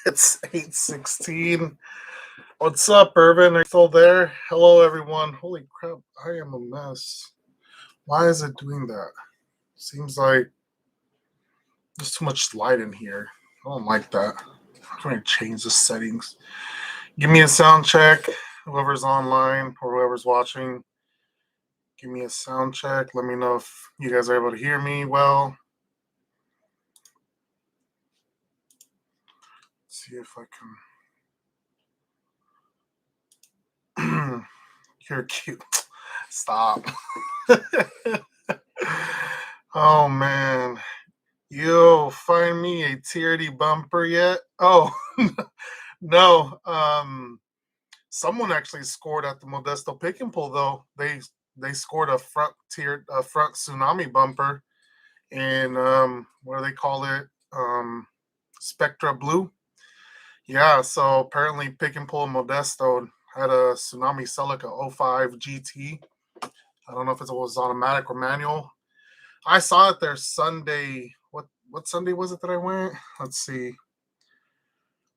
It's 8:16. What's up, Irvin? Are you still there? Hello, everyone. Holy crap, I am a mess. Why is it doing that? Seems like there's too much light in here. I don't like that. I'm trying to change the settings. Give me a sound check. Whoever's online or whoever's watching, give me a sound check. Let me know if you guys are able to hear me well. Let's see if I can. You're cute. Stop. Oh man. You find me a tier D bumper yet? Oh no. Someone actually scored at the Modesto Pick and Pull though. They scored a front tsunami bumper in what do they call it? Spectra Blue. Yeah, so apparently Pick and Pull Modesto had a Tsunami Celica 05 GT. I don't know if it was automatic or manual. I saw it there Sunday. What Sunday was it that I went? Let's see.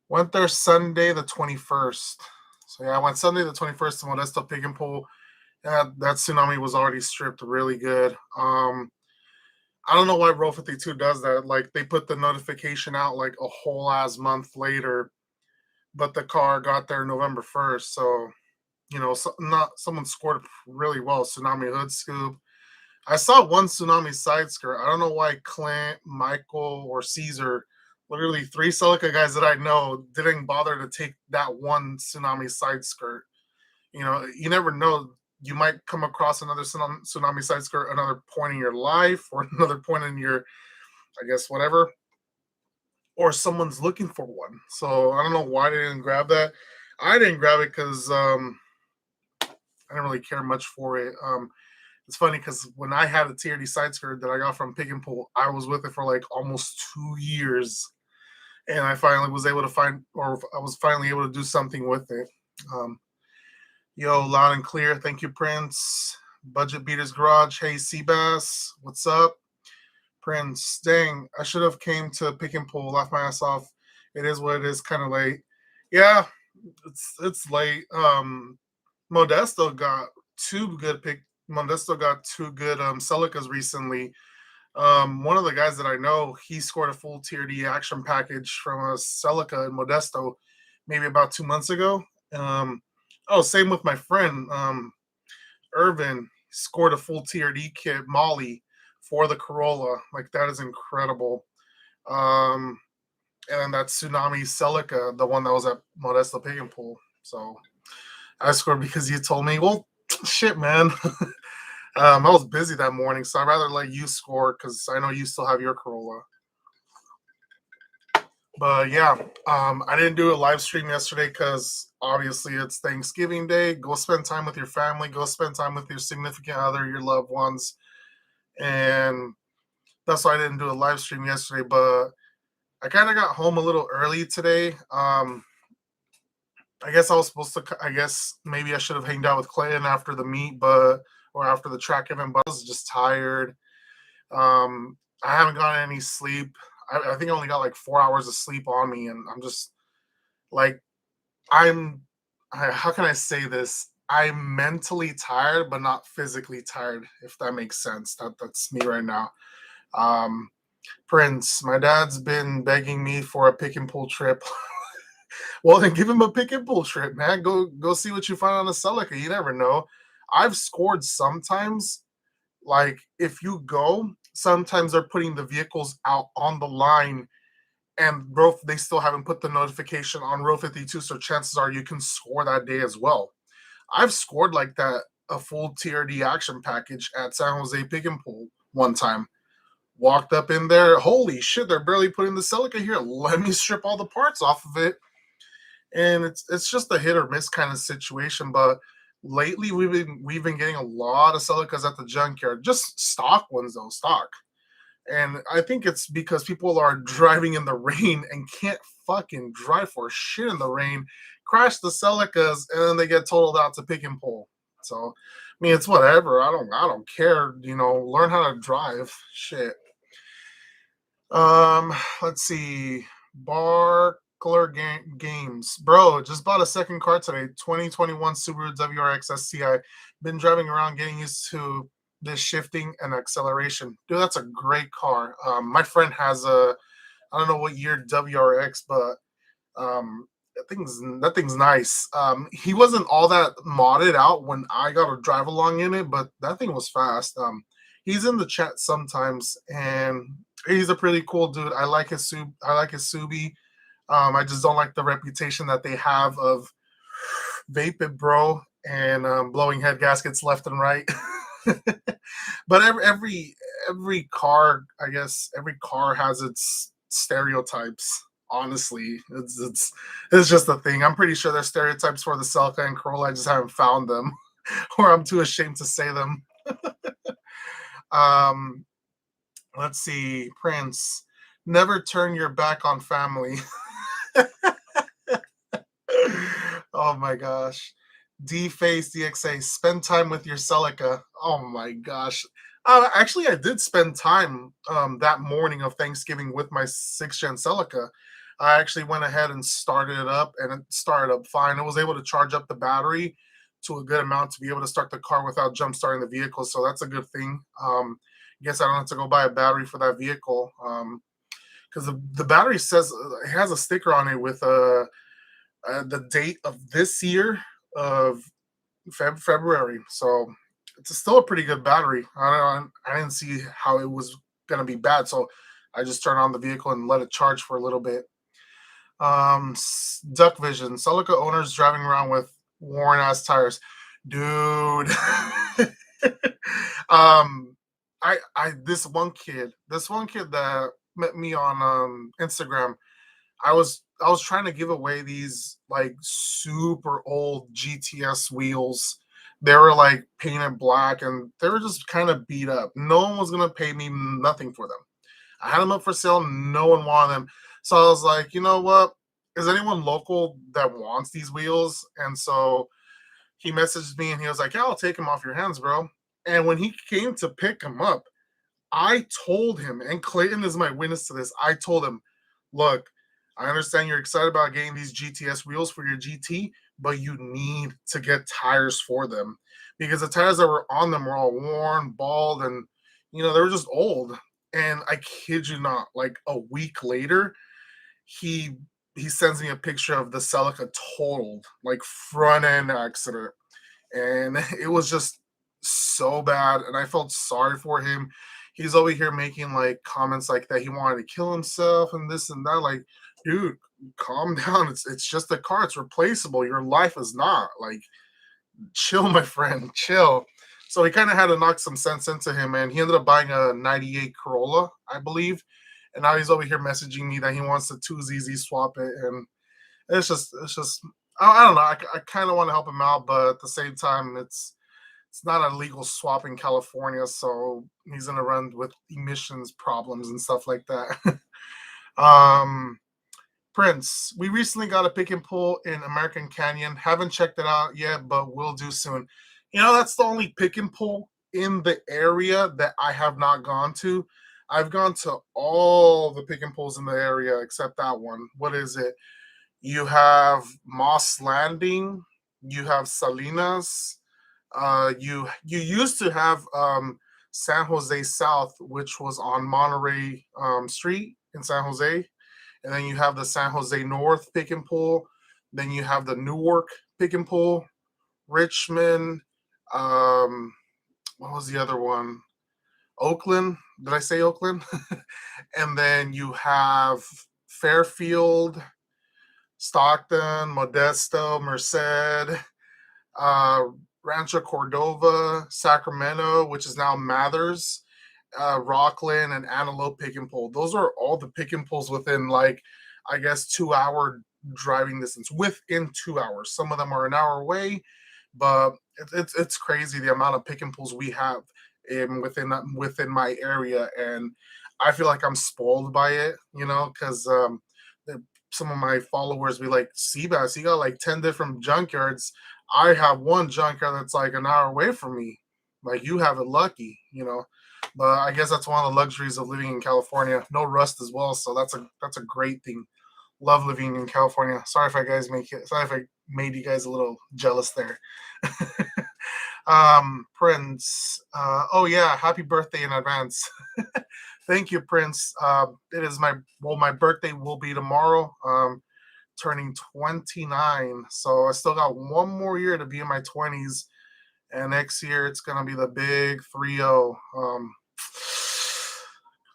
Went there Sunday the 21st. So yeah, I went Sunday the 21st to Modesto Pick and Pull. Yeah, that tsunami was already stripped really good. I don't know why Row 52 does that. Like they put the notification out like a whole ass month later, but the car got there November 1st. So someone scored really well. Tsunami hood scoop. I saw one tsunami side skirt. I don't know why Clint, Michael, or Caesar, literally three Celica guys that I know, didn't bother to take that one tsunami side skirt. You never know. You might come across another tsunami side skirt another point in your life or another point in your, I guess, whatever. Or someone's looking for one. So I don't know why they didn't grab that. I didn't grab it because I didn't really care much for it. It's funny because when I had a TRD side skirt that I got from Pick and Pull, I was with it for like almost 2 years. And I finally was able to I was finally able to do something with it. Yo, loud and clear. Thank you, Prince. Budget Beaters Garage. Hey, cbass. What's up? Prince. Dang, I should have came to Pick and Pull. Laugh my ass off. It is what it is. Kind of late. Yeah, it's late. Modesto got two good Celicas recently. One of the guys that I know, he scored a full tier D action package from a Celica in Modesto maybe about 2 months ago. Same with my friend Irvin, scored a full tier D kit Molly for the Corolla. Like that is incredible. And then that Tsunami Celica, the one that was at Modesto Pick and Pull. So I scored because you told me, well, shit, man. I was busy that morning, so I'd rather let you score because I know you still have your Corolla. But yeah, I didn't do a live stream yesterday because obviously it's Thanksgiving Day. Go spend time with your family. Go spend time with your significant other, your loved ones. And that's why I didn't do a live stream yesterday. But I kind of got home a little early today. I guess I was supposed to. I guess maybe I should have hanged out with Clayton after the meet, or after the track event. But I was just tired. I haven't gotten any sleep. I think I only got like 4 hours of sleep on me, and I'm just like, how can I say this? I'm mentally tired, but not physically tired. If that makes sense, that's me right now. Prince, my dad's been begging me for a Pick and Pull trip. Well, then give him a Pick and Pull trip, man. Go see what you find on the Celica. You never know. I've scored sometimes. Like if you go, sometimes they're putting the vehicles out on the line, and they still haven't put the notification on row 52. So chances are you can score that day as well. I've scored like that a full TRD action package at San Jose Pick and Pull one time. Walked up in there, holy shit, they're barely putting the Celica here. Let me strip all the parts off of it. And it's just a hit or miss kind of situation. But lately we've been getting a lot of Celicas at the junkyard, just stock ones though, stock. And I think it's because people are driving in the rain and can't fucking drive for shit in the rain, crash the Celicas, and then they get totaled out to Pick and Pull. So, I mean, it's whatever. I don't care. Learn how to drive. Shit. Let's see. Games. Bro, just bought a second car today. 2021 Subaru WRX STI. Been driving around getting used to this shifting and acceleration. Dude, that's a great car. My friend has a, I don't know what year WRX, but that thing's nice. He wasn't all that modded out when I got to drive along in it, but that thing was fast. He's in the chat sometimes, and he's a pretty cool dude. I like his Subi. I just don't like the reputation that they have of vape it, bro, and blowing head gaskets left and right. But every car, I guess, every car has its stereotypes. Honestly, it's just a thing. I'm pretty sure there's stereotypes for the Celica and Corolla. I just haven't found them, or I'm too ashamed to say them. Um, let's see, Prince. Never turn your back on family. Oh my gosh. D Face DXA, spend time with your Celica. Oh my gosh. Actually, I did spend time that morning of Thanksgiving with my 6th gen Celica. I actually went ahead and started it up, and it started up fine. I was able to charge up the battery to a good amount to be able to start the car without jump starting the vehicle. So that's a good thing. I guess I don't have to go buy a battery for that vehicle because the battery says it has a sticker on it with the date of this year of February. So it's still a pretty good battery. I didn't see how it was gonna be bad, so I just turned on the vehicle and let it charge for a little bit. Duck Vision. Celica owners driving around with worn ass tires, dude. This one kid that met me on Instagram. I was trying to give away these like super old GTS wheels. They were like painted black and they were just kind of beat up. No one was gonna pay me nothing for them. I had them up for sale. No one wanted them. So I was like, you know what? Is anyone local that wants these wheels? And so he messaged me and he was like, yeah, I'll take them off your hands, bro. And when he came to pick them up, I told him, and Clayton is my witness to this. I told him, look, I understand you're excited about getting these GTS wheels for your GT, but you need to get tires for them because the tires that were on them were all worn, bald, and they were just old. And I kid you not, like a week later, he he sends me a picture of the Celica totaled, like front end accident, and it was just so bad, and I felt sorry for him. He's over here making like comments like that he wanted to kill himself and this and that. Like, dude, calm down. It's just a car. It's replaceable. Your life is not. Like, chill, my friend, chill. So he kind of had to knock some sense into him, and he ended up buying a '98 Corolla, I believe. And now he's over here messaging me that he wants to 2ZZ swap it, and it's just I don't know. I kind of want to help him out, but at the same time, it's not a legal swap in California, so he's gonna run with emissions problems and stuff like that. um, Prince, we recently got a pick and pull in American Canyon. Haven't checked it out yet, but we'll do soon. That's the only pick and pull in the area that I have not gone to. I've gone to all the pick and pulls in the area except that one. What is it? You have Moss Landing, you have Salinas, you used to have San Jose South, which was on Monterey Street in San Jose, and then you have the San Jose North pick and pull. Then you have the Newark pick and pull, Richmond. Um, what was the other one? Oakland. Did I say Oakland? And then you have Fairfield, Stockton, Modesto, Merced, uh, Rancho Cordova, Sacramento, which is now Mathers, Rockland, and Antelope pick and pull. Those are all the pick and pulls within, like, I guess, 2 hour driving distance. Within 2 hours, some of them are an hour away, but it's crazy the amount of pick and pulls we have within my area, and I feel like I'm spoiled by it, because some of my followers be like, Cbass, you got like 10 different junkyards. I have one junkyard that's like an hour away from me. Like, you have it lucky. But I guess that's one of the luxuries of living in California. No rust as well, so that's a great thing. Love living in California. Sorry if I made you guys a little jealous there. Prince. Oh yeah, happy birthday in advance. Thank you, Prince. It is my birthday will be tomorrow. Turning 29. So I still got one more year to be in my 20s. And next year it's gonna be the big 3-0.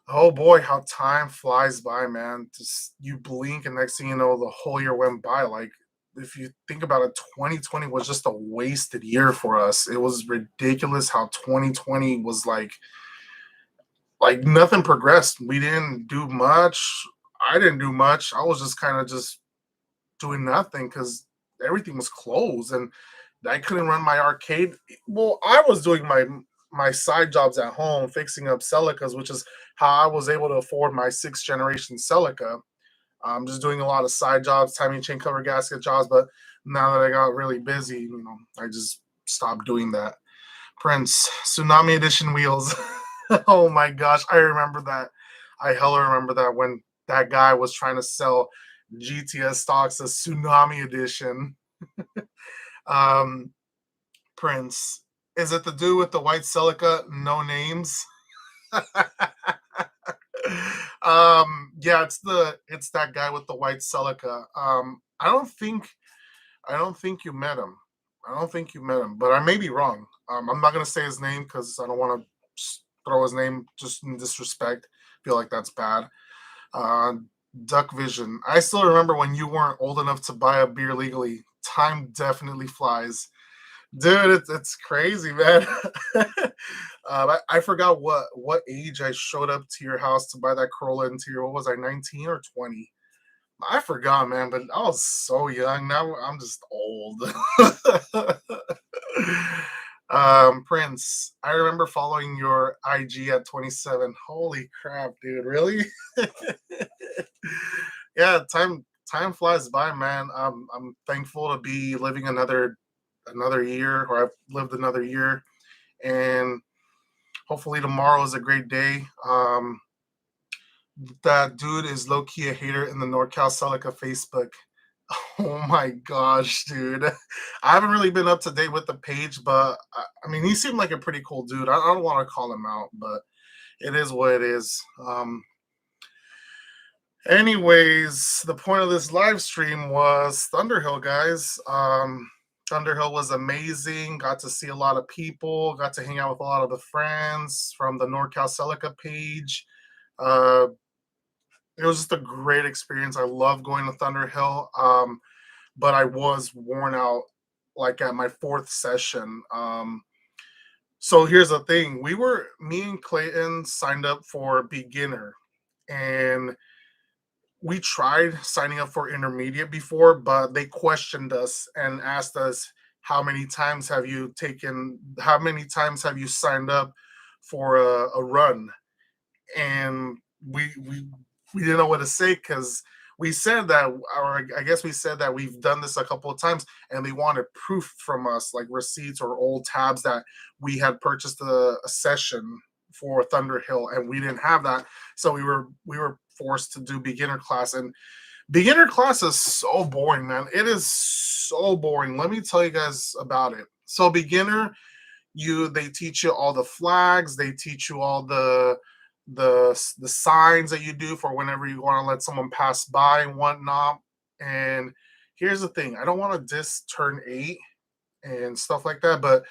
Oh boy, how time flies by, man. Just you blink and next thing you know, the whole year went by. Like if you think about it, 2020 was just a wasted year for us. It was ridiculous how 2020 was like nothing progressed. We didn't do much. I didn't do much. I was just kind of just doing nothing because everything was closed and I couldn't run my arcade. Well, I was doing my side jobs at home, fixing up Celicas, which is how I was able to afford my sixth generation Celica. I'm just doing a lot of side jobs, timing chain cover gasket jobs. But now that I got really busy, I just stopped doing that. Prince, Tsunami Edition wheels. Oh my gosh, I remember that. I hella remember that when that guy was trying to sell GTS stocks as Tsunami Edition. Um, Prince, is it the dude with the white Celica? No names. Yeah, it's that guy with the white Celica. I don't think you met him. I don't think you met him, but I may be wrong. I'm not gonna say his name because I don't want to throw his name just in disrespect. Feel like that's bad. Uh, Duck Vision. I still remember when you weren't old enough to buy a beer legally. Time definitely flies, dude. It's crazy, man. I forgot what age I showed up to your house to buy that Corolla interior. What was I, 19 or 20? I forgot, man, but I was so young. Now I'm just old. Prince, I remember following your IG at 27. Holy crap, dude! Really? Yeah, time flies by, man. I'm thankful to be living another year, or I've lived another year, and hopefully tomorrow is a great day. That dude is low key a hater in the NorCal Celica Facebook. Oh my gosh, dude. I haven't really been up to date with the page, but I mean, he seemed like a pretty cool dude. I don't want to call him out, but it is what it is. Anyways, the point of this live stream was Thunderhill, guys. Thunderhill was amazing. Got to see a lot of people. Got to hang out with a lot of the friends from the NorCal Celica page. Uh, it was just a great experience. I love going to Thunderhill. But I was worn out like at my fourth session. So here's the thing: me and Clayton signed up for beginner, and we tried signing up for intermediate before, but they questioned us and asked us how many times have you signed up for a run, and we didn't know what to say because we said that, or I guess we said that we've done this a couple of times, and they wanted proof from us, like receipts or old tabs that we had purchased a session for Thunderhill, and we didn't have that, so we were forced to do beginner class, and beginner class is so boring, man. It is so boring. Let me tell you guys about it. So beginner, they teach you all the flags, they teach you all the signs that you do for whenever you want to let someone pass by and whatnot. And here's the thing: I don't want to diss turn 8 and stuff like that, but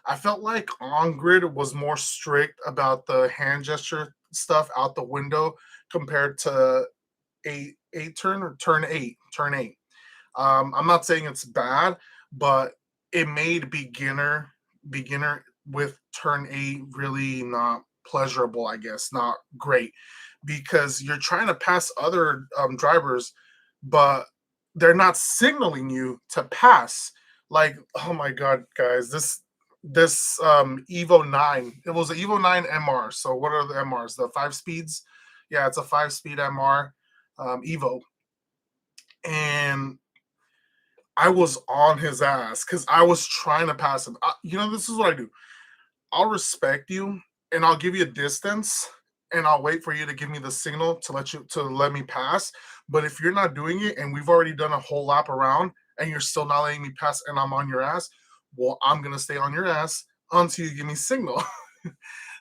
I felt like on grid was more strict about the hand gesture stuff out the window compared to eight turn or turn 8. I'm not saying it's bad, but it made beginner with turn 8 really not pleasurable, I guess, not great, because you're trying to pass other drivers, but they're not signaling you to pass. Like, oh my god, guys, this Evo 9, it was an Evo 9 MR. So what are the MRs? The 5 speeds? Yeah, it's a 5 speed MR Evo. And I was on his ass because I was trying to pass him. This is what I do. I'll respect you and I'll give you a distance, and I'll wait for you to give me the signal to let me pass. But if you're not doing it and we've already done a whole lap around and you're still not letting me pass and I'm on your ass, well, I'm gonna stay on your ass until you give me signal.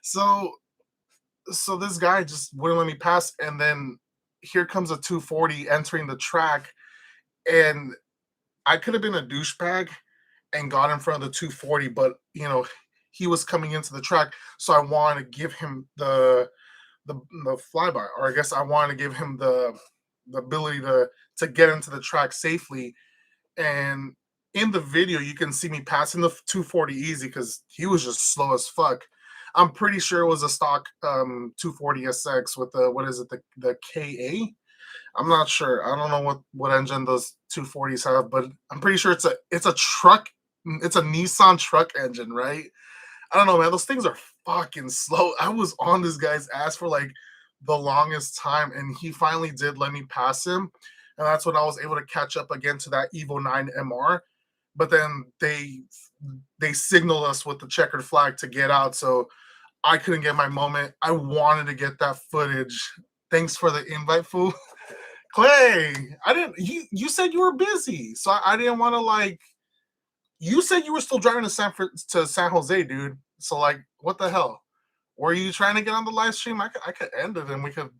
so so this guy just wouldn't let me pass, and then here comes a 240 entering the track, and I could have been a douchebag and got in front of the 240, but he was coming into the track, so I wanted to give him the flyby, or I guess I wanted to give him the ability to get into the track safely. And in the video, you can see me passing the 240 easy because he was just slow as fuck. I'm pretty sure it was a stock 240 SX with the what is it the KA. I'm not sure. I don't know what engine those 240s have, but I'm pretty sure it's a truck. It's a Nissan truck engine, right? I don't know, man. Those things are fucking slow. I was on this guy's ass for like the longest time, and he finally did let me pass him, and that's when I was able to catch up again to that Evo 9 MR. But then they signaled us with the checkered flag to get out, so I couldn't get my moment. I wanted to get that footage. Thanks for the invite, fool. Clay, I didn't. You said you were busy, so I didn't want to like. You said you were still driving to San Jose, dude. So like, what the hell? Were you trying to get on the live stream? I could end it and we could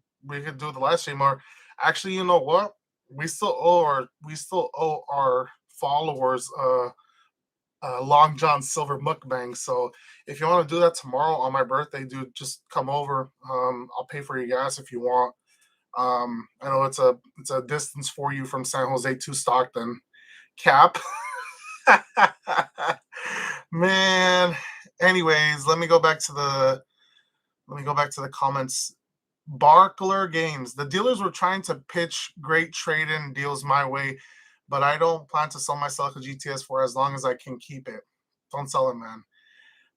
do the live stream. Or actually, you know what? We still owe our followers Long John Silver mukbang. So if you want to do that tomorrow on my birthday, dude, just come over. I'll pay for your gas if you want. I know it's a distance for you from San Jose to Stockton. Cap. Man. Anyways, let me go back to the comments. Barkler Games. The dealers were trying to pitch great trade-in deals my way, but I don't plan to sell my Celica GTS for as long as I can keep it. Don't sell it, man.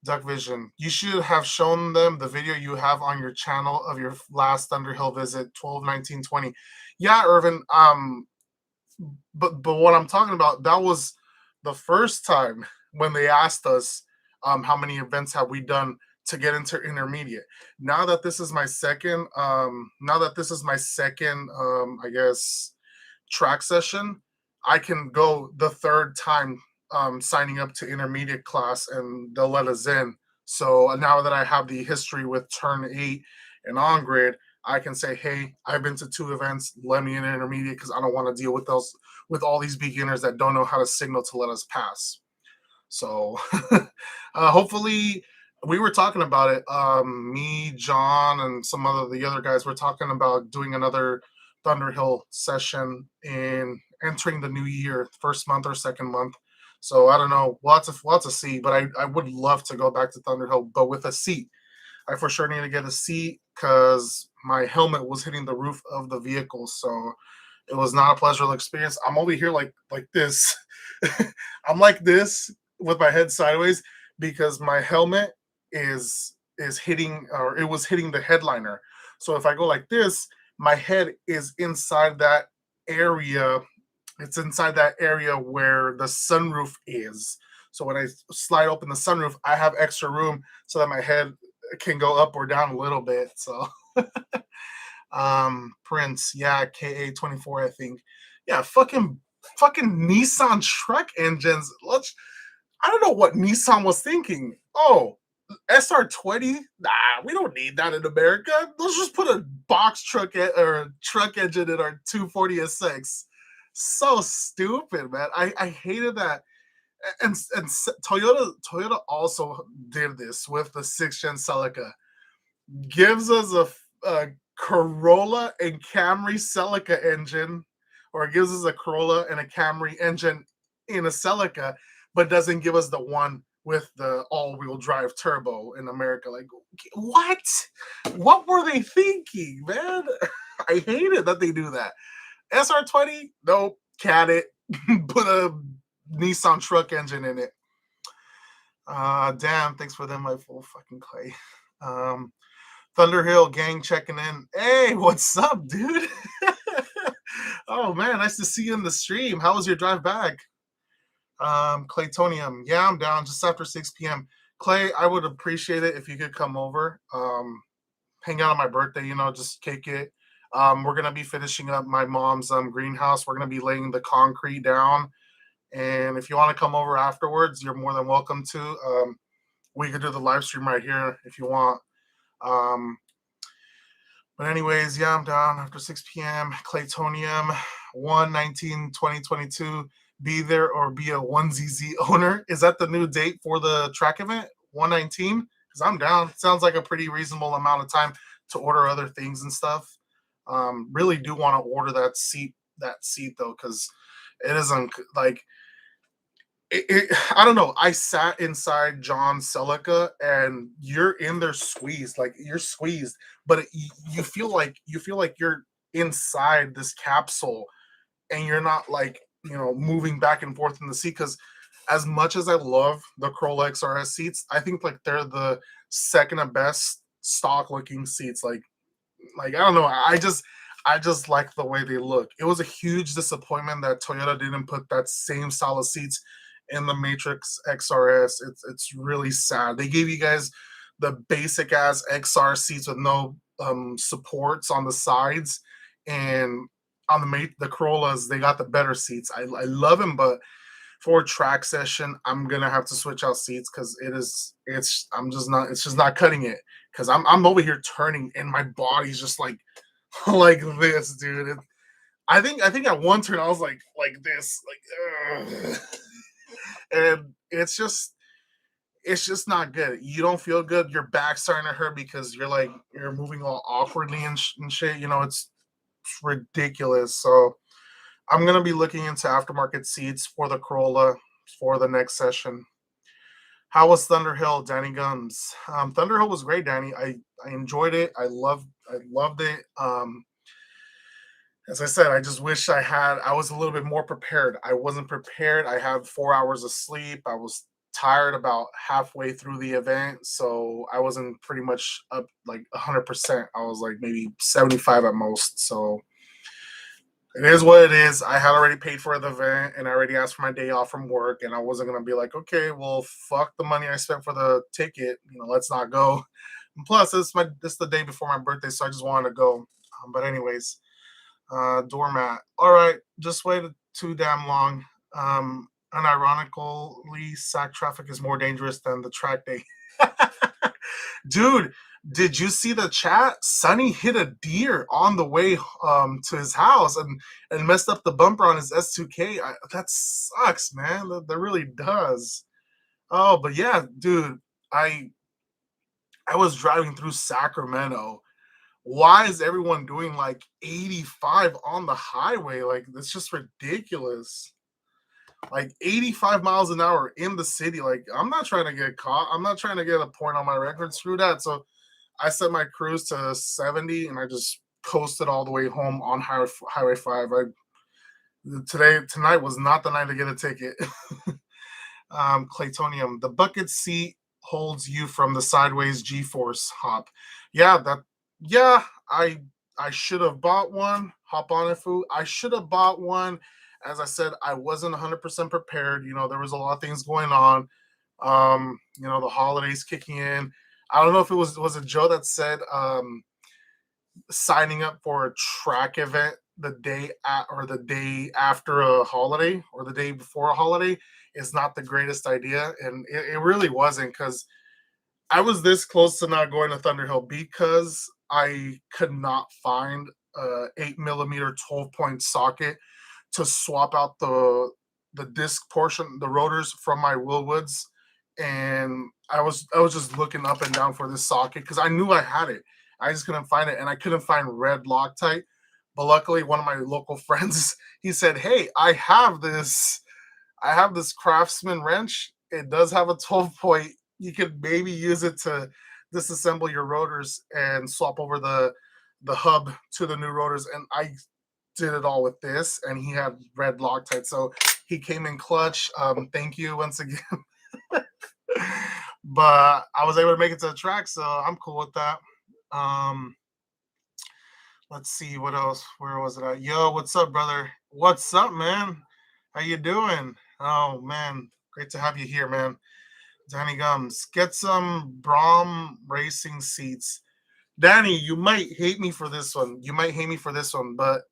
Duck Vision. You should have shown them the video you have on your channel of your last Thunderhill visit, 12/19/20. Yeah, Irvin. But what I'm talking about, that was the first time when they asked us how many events have we done to get into intermediate. Now that this is my second I guess track session, I can go the third time signing up to intermediate class and they'll let us in. So now that I have the history with turn 8 and on grid, I can say, hey, I've been to 2 events, let me in intermediate because I don't want to deal with all these beginners that don't know how to signal to let us pass. So hopefully we were talking about it. Me, John, and some of the other guys were talking about doing another Thunderhill session in entering the new year, first month or second month. So I don't know. Lots of see, but I would love to go back to Thunderhill, but with a seat. I for sure need to get a seat because my helmet was hitting the roof of the vehicle. So it was not a pleasurable experience. I'm over here like this. I'm like this with my head sideways because my helmet is hitting, or it was hitting the headliner. So if I go like this, my head is inside that area. It's inside that area where the sunroof is. So when I slide open the sunroof, I have extra room so that my head can go up or down a little bit. So Prince, yeah, KA24, I think. Yeah, fucking Nissan truck engines. I don't know what Nissan was thinking. Oh, SR20? Nah, we don't need that in America. Let's just put a box truck or a truck engine in our 240 SX. So stupid, man. I hated that. And Toyota also did this with the 6th gen Celica. Gives us a Corolla and Camry Celica engine, or it gives us a Corolla and a Camry engine in a Celica, but doesn't give us the one with the all-wheel drive turbo in America. Like, what? What were they thinking, man? I hate it that they do that. SR20, nope, cat it. Put a Nissan truck engine in it. Damn, thanks for them, my full fucking Clay. Thunderhill gang checking in. Hey, what's up, dude? Oh man, nice to see you in the stream. How was your drive back? Claytonium. Yeah, I'm down just after 6 p.m. Clay, I would appreciate it if you could come over. hang out on my birthday, just kick it. We're gonna be finishing up my mom's greenhouse. We're gonna be laying the concrete down, and if you want to come over afterwards, you're more than welcome to. We could do the live stream right here if you want. Um, but anyways, yeah, I'm down after 6 p.m. Claytonium 1/19/2022. Be there or be a 1ZZ owner. Is that the new date for the track event? 1/19? Because I'm down. Sounds like a pretty reasonable amount of time to order other things and stuff. Really do want to order that seat though, because it isn't like I don't know. I sat inside John Celica, and you're in there squeezed, like you're squeezed, but you feel like you're inside this capsule, and you're not like moving back and forth in the seat. Because as much as I love the Corolla XRS seats, I think like they're the second to best stock looking seats. Like I don't know. I just like the way they look. It was a huge disappointment that Toyota didn't put that same style of seats in the Matrix XRS. It's really sad. They gave you guys the basic ass XR seats with no supports on the sides, and on the Corollas they got the better seats. I love them, but for a track session, I'm gonna have to switch out seats because it's just not cutting it. Because I'm over here turning and my body's just like like this, dude. I think at one turn I was like this, like ugh. And it's just not good. You don't feel good. Your back's starting to hurt because you're moving all awkwardly and shit. It's ridiculous. So I'm gonna be looking into aftermarket seats for the Corolla for the next session. How was Thunderhill, Danny Gums? Thunderhill was great, Danny. I enjoyed it. I loved it. As I said, I just wish I was a little bit more prepared. I wasn't prepared. I had 4 hours of sleep. I was tired about halfway through the event, so I wasn't pretty much up like 100%. I was like maybe 75 at most. So it is what it is. I had already paid for the event and I already asked for my day off from work, and I wasn't gonna be like, okay, well, fuck the money I spent for the ticket. Let's not go. And plus, this the day before my birthday, so I just wanted to go. But anyways, doormat. All right, just waited too damn long. Unironically, sack traffic is more dangerous than the track day. Dude, did you see the chat? Sonny hit a deer on the way to his house and messed up the bumper on his S2K. That sucks, man. That really does. Oh, but yeah, dude, I I was driving through Sacramento. Why is everyone doing like 85 on the highway? Like that's just ridiculous. Like 85 miles an hour in the city. Like I'm not trying to get caught. I'm not trying to get a point on my record. Screw that. So I set my cruise to 70 and I just coasted all the way home on Highway 5. Tonight was not the night to get a ticket. Claytonium, the bucket seat holds you from the sideways G-force hop. Yeah, yeah, I should have bought one. Hop on it, food. I should have bought one. As I said, I wasn't 100% prepared. There was a lot of things going on. The holidays kicking in. I don't know if it was a Joe that said signing up for a track event the day after a holiday or the day before a holiday is not the greatest idea, and it really wasn't, because I was this close to not going to Thunderhill because I could not find a 8 millimeter 12-point socket to swap out the disc portion, the rotors from my Willwoods, and I was just looking up and down for this socket because I knew I had it. I just couldn't find it, and I couldn't find red Loctite. But luckily, one of my local friends, he said, "Hey, I have this Craftsman wrench. It does have a 12-point. You could maybe use it to disassemble your rotors and swap over the hub to the new rotors." And I did it all with this, and he had red Loctite, so he came in clutch. Thank you once again. But I was able to make it to the track, so I'm cool with that. Um, let's see what else. Where was it at? Yo, what's up, brother? What's up, man? How you doing? Oh man, great to have you here, man. Danny Gums, get some Brom racing seats. Danny, you might hate me for this one. You might hate me for this one, but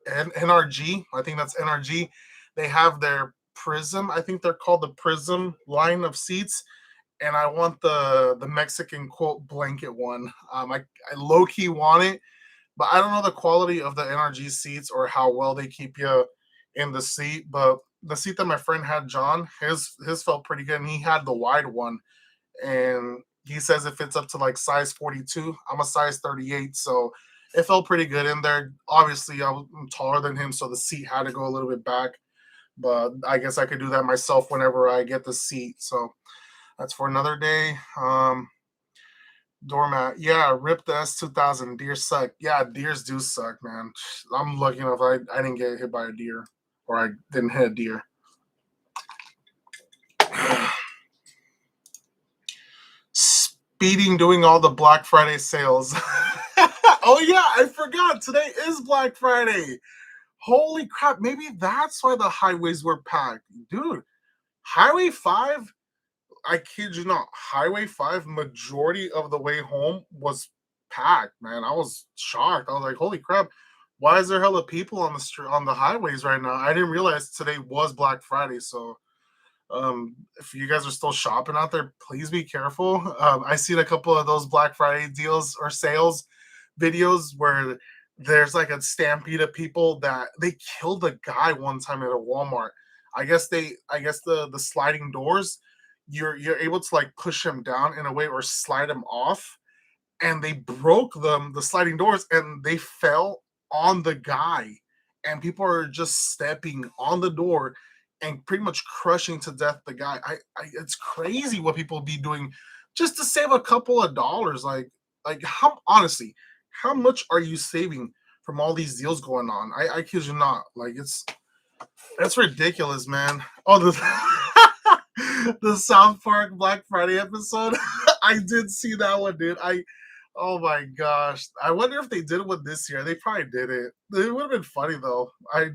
NRG, I think that's NRG. They have their Prism. I think they're called the Prism line of seats, and I want the Mexican quote blanket one. I low key want it, but I don't know the quality of the NRG seats or how well they keep you in the seat. But the seat that my friend had, John, his felt pretty good, and he had the wide one, and he says it fits up to like size 42. I'm a size 38, so it felt pretty good in there. Obviously, I'm taller than him, so the seat had to go a little bit back. But I guess I could do that myself whenever I get the seat. So that's for another day. Doormat, yeah, rip the S2000. Deers suck. Yeah, deers do suck, man. I'm lucky enough I didn't get hit by a deer, or I didn't hit a deer. Speeding doing all the Black Friday sales. Oh yeah, I forgot. Today is Black Friday. Holy crap. Maybe that's why the highways were packed. Dude, Highway 5, I kid you not, Highway 5, majority of the way home was packed, man. I was shocked. I was like, holy crap. Why is there hella people on the street on the highways right now? I didn't realize today was Black Friday, so if you guys are still shopping out there, please be careful. I seen a couple of those Black Friday deals or sales videos where there's like a stampede of people that they killed a guy one time at a Walmart. I guess the sliding doors, you're able to like push him down in a way or slide him off, and they broke the sliding doors and they fell on the guy, and people are just stepping on the door and pretty much crushing to death the guy. It's crazy what people be doing just to save a couple of dollars. Like how honestly, how much are you saving from all these deals going on? I kid you not. Like that's ridiculous, man. Oh, the South Park Black Friday episode. I did see that one, dude. Oh my gosh. I wonder if they did one this year. They probably did it. It would have been funny though. I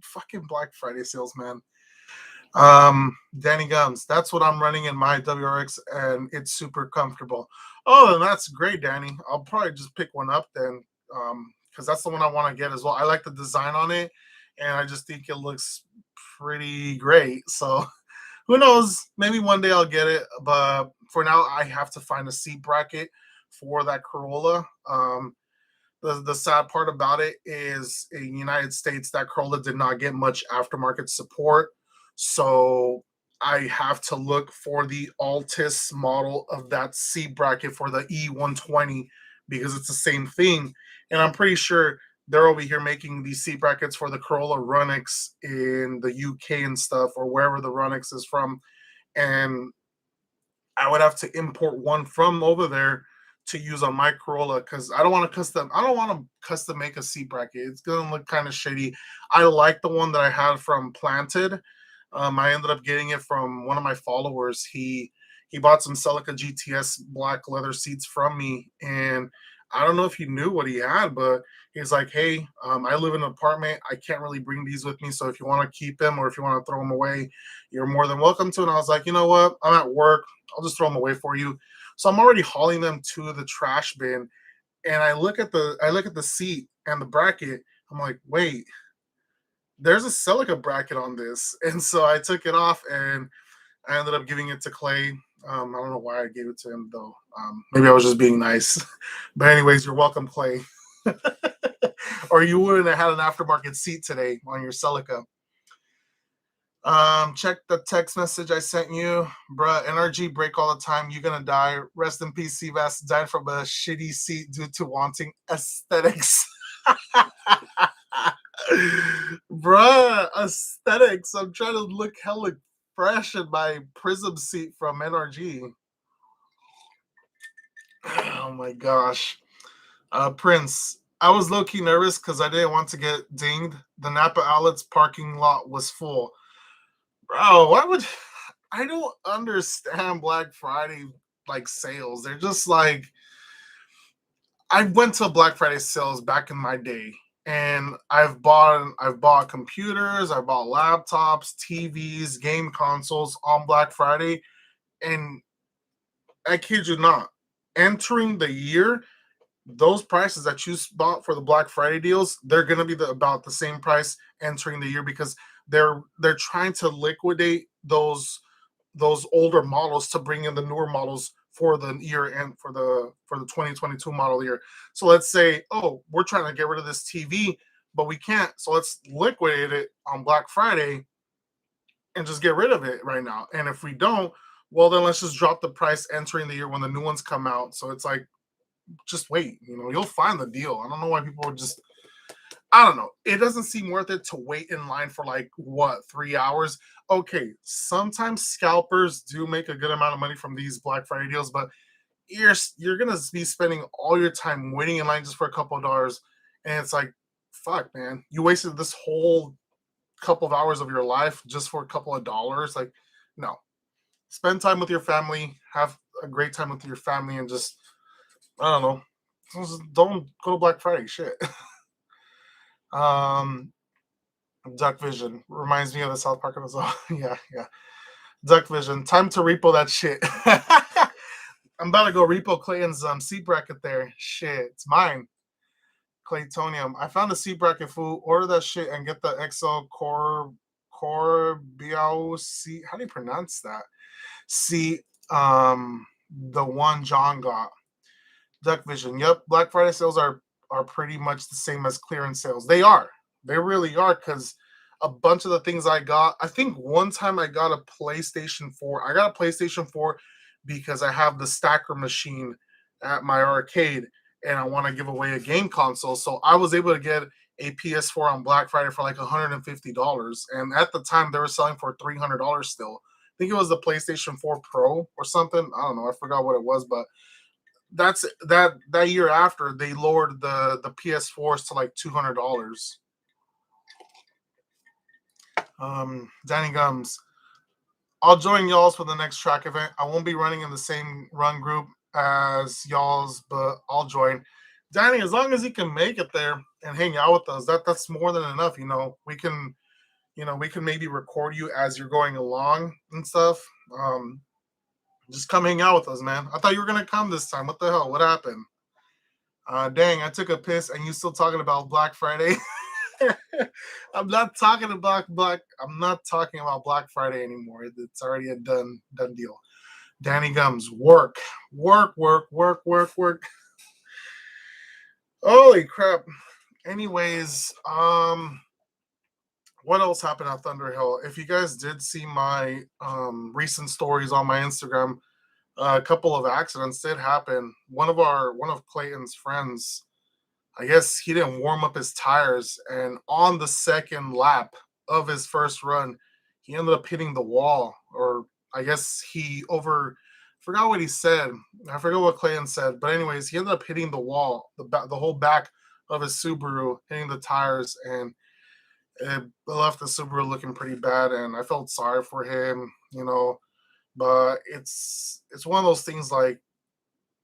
fucking Black Friday sales, man. Danny Gums. That's what I'm running in my WRX, and it's super comfortable. Oh, and that's great, Danny. I'll probably just pick one up then. Because that's the one I want to get as well. I like the design on it, and I just think it looks pretty great. So who knows? Maybe one day I'll get it, but for now I have to find a seat bracket for that Corolla. The sad part about it is in the United States that Corolla did not get much aftermarket support, so I have to look for the Altis model of that seat bracket for the E120 because it's the same thing, and I'm pretty sure they're over here making these seat brackets for the Corolla Runx in the UK and stuff, or wherever the Runx is from, and I would have to import one from over there to use on my Corolla because I don't want to custom. I don't want to custom make a seat bracket. It's gonna look kind of shitty. I like the one that I had from Planted. I ended up getting it from one of my followers. He bought some Celica GTS black leather seats from me, and I don't know if he knew what he had, but he's like, "Hey, I live in an apartment. I can't really bring these with me. So if you want to keep them or if you want to throw them away, you're more than welcome to." And I was like, "You know what? I'm at work. I'll just throw them away for you." So I'm already hauling them to the trash bin, and I look at the seat and the bracket. I'm like, wait, there's a Celica bracket on this, and so I took it off and I ended up giving it to Clay. I don't know why I gave it to him though. Maybe I was just being nice. But anyways, you're welcome, Clay. Or you wouldn't have had an aftermarket seat today on your Celica. Check the text message I sent you. Bruh, NRG break all the time. You're gonna die. Rest in peace, cbass. Died from a shitty seat due to wanting aesthetics. Bruh, aesthetics. I'm trying to look hella fresh in my Prism seat from NRG. Oh my gosh. Prince, I was low key nervous because I didn't want to get dinged. The Napa Outlets parking lot was full. Bro, why would I don't understand Black Friday like sales. They're just like I went to Black Friday sales back in my day, and I've bought computers, I bought laptops, TVs, game consoles on Black Friday, and I kid you not, entering the year, those prices that you bought for the Black Friday deals, they're gonna be about the same price entering the year because they're trying to liquidate those older models to bring in the newer models for the year and for the 2022 model year. So let's say, oh, we're trying to get rid of this TV, but we can't. So let's liquidate it on Black Friday and just get rid of it right now. And if we don't, well, then let's just drop the price entering the year when the new ones come out. So it's like, just wait. You'll find the deal. I don't know why people are just. I don't know. It doesn't seem worth it to wait in line for like what 3 hours. Okay, sometimes scalpers do make a good amount of money from these Black Friday deals, but you're gonna be spending all your time waiting in line just for a couple of dollars, and it's like, fuck, man, you wasted this whole couple of hours of your life just for a couple of dollars. Like, no, spend time with your family, have a great time with your family, and just I don't know, just don't go to Black Friday. Shit. um, Duck Vision reminds me of the South Park episode. Yeah, yeah. Duck Vision. Time to repo that shit. I'm about to go repo Clayton's seat bracket there. Shit, it's mine. Claytonium. I found a seat bracket, fool. Order that shit and get the XL Core Biao seat. How do you pronounce that? See, the one John got. Duck Vision. Yep, Black Friday sales are pretty much the same as clearance sales. They are. They really are because a bunch of the things I got. I think one time I got a PlayStation 4. I got a PlayStation 4 because I have the stacker machine at my arcade and I want to give away a game console. So I was able to get a PS4 on Black Friday for like $150. And at the time they were selling for $300 still. I think it was the PlayStation 4 Pro or something. I don't know. I forgot what it was, but that year after they lowered the PS4s to like $200. Danny Gums, I'll join y'all's for the next track event. I won't be running in the same run group as y'all's, but I'll join. Danny, as long as you can make it there and hang out with us, that's more than enough. We can maybe record you as you're going along and stuff. Just come hang out with us, man. I thought you were gonna come this time. What the hell? What happened? Dang, I took a piss and you still talking about Black Friday. I'm not talking about I'm not talking about Black Friday anymore. It's already a done deal. Danny Gums, work, work, work, work, work, work. Holy crap. Anyways, what else happened at Thunderhill? If you guys did see my recent stories on my Instagram, a couple of accidents did happen. One of Clayton's friends, I guess he didn't warm up his tires, and on the second lap of his first run, he ended up hitting the wall, or I guess forgot what he said. I forgot what Clayton said, but anyways, he ended up hitting the wall, the whole back of his Subaru, hitting the tires, and it left the Subaru looking pretty bad. And I felt sorry for him. But it's one of those things like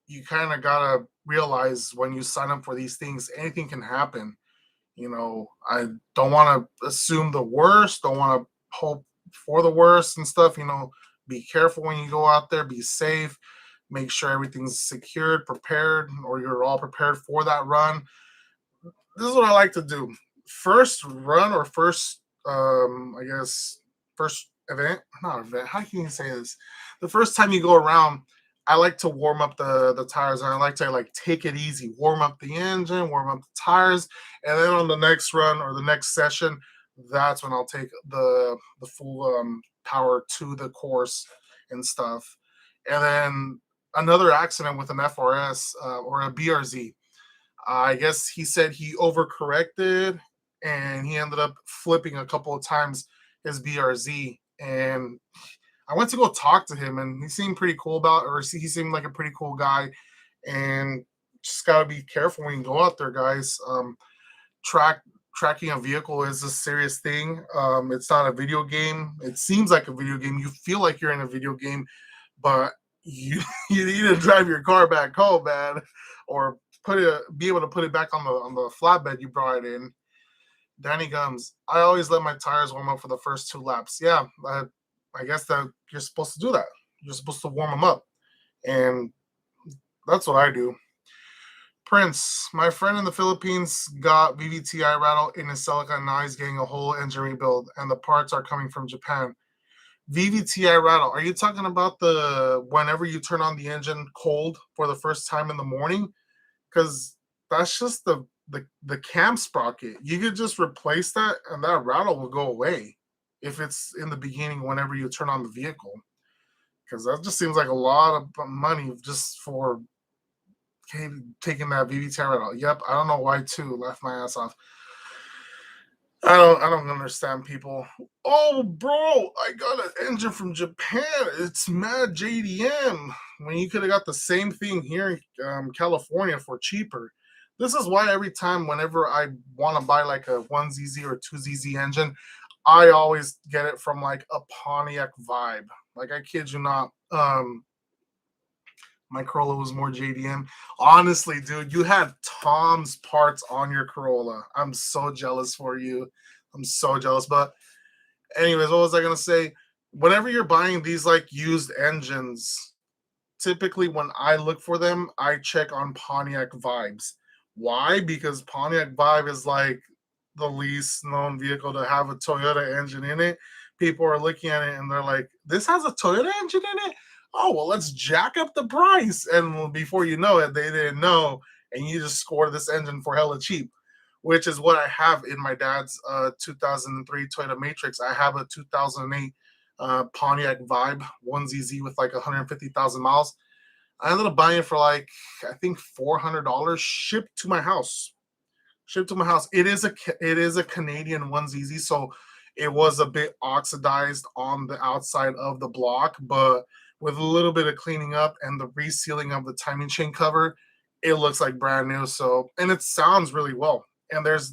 you kind of gotta realize when you sign up for these things, anything can happen. I don't want to assume the worst, don't want to hope for the worst and stuff. Be careful when you go out there, be safe, make sure everything's secured, prepared, or you're all prepared for that run. This is what I like to do. First run or first, I guess, first event, not event. How can you say this? The first time you go around, I like to warm up the tires, and I like to like take it easy, warm up the engine, warm up the tires, and then on the next run or the next session, that's when I'll take the full power to the course and stuff. And then another accident with an FRS or a BRZ. I guess he said he overcorrected and he ended up flipping a couple of times his BRZ. And I went to go talk to him, and he seemed pretty cool he seemed like a pretty cool guy. And just gotta be careful when you go out there, guys. Tracking a vehicle is a serious thing. It's not a video game. It seems like a video game. You feel like you're in a video game, but you you need to drive your car back home, man, or be able to put it back on the flatbed you brought it in. Danny Gums, I always let my tires warm up for the first 2 laps. Yeah, I guess that you're supposed to do that. You're supposed to warm them up, and that's what I do. Prince, my friend in the Philippines got VVTI rattle in his Celica and now he's getting a whole engine rebuild and the parts are coming from Japan. VVTI rattle, are you talking about the whenever you turn on the engine cold for the first time in the morning? Because that's just the cam sprocket. You could just replace that and that rattle will go away if it's in the beginning whenever you turn on the vehicle. Because that just seems like a lot of money just for taking that VVT rattle. Yep, I don't know why too. Left my ass off. I don't understand people. Oh, bro, I got an engine from Japan. It's mad JDM. When you could have got the same thing here in California for cheaper. This is why every time, whenever I want to buy like a 1ZZ or 2ZZ engine, I always get it from like a Pontiac Vibe. Like I kid you not. My Corolla was more JDM. Honestly, dude, you had Tom's parts on your Corolla. I'm so jealous for you. I'm so jealous. But anyways, what was I gonna say? Whenever you're buying these like used engines, typically when I look for them, I check on Pontiac Vibes. Why? Because Pontiac Vibe is like the least known vehicle to have a Toyota engine in it. People are looking at it and they're like, "This has a Toyota engine in it? Oh, well, let's jack up the price." And before you know it, they didn't know, and you just score this engine for hella cheap, which is what I have in my dad's 2003 Toyota Matrix. I have a 2008 Pontiac Vibe 1ZZ with like 150,000 miles. I ended up buying it for like I think $400 shipped to my house. Shipped to my house. It is a Canadian 1ZZ, so it was a bit oxidized on the outside of the block, but with a little bit of cleaning up and the resealing of the timing chain cover, it looks like brand new. So and it sounds really well. And there's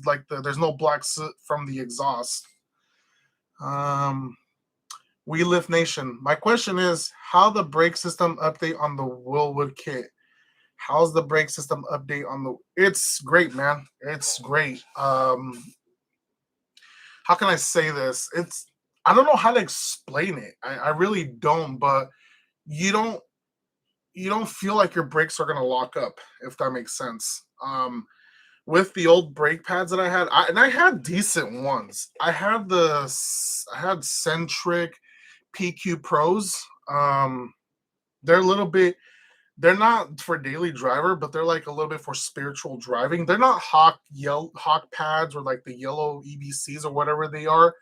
no black soot from the exhaust. Um, we Lift Nation. My question is how the brake system update on the Willwood kit. How's the brake system update on the? It's great, man. It's great. How can I say this? I don't know how to explain it. I really don't. But you don't you don't feel like your brakes are gonna lock up if that makes sense. With the old brake pads that I had decent ones. I had Centric PQ Pros. They're a little bit they're not for daily driver, but they're like a little bit for spiritual driving. They're not hawk pads or like the yellow EBCs or whatever they are,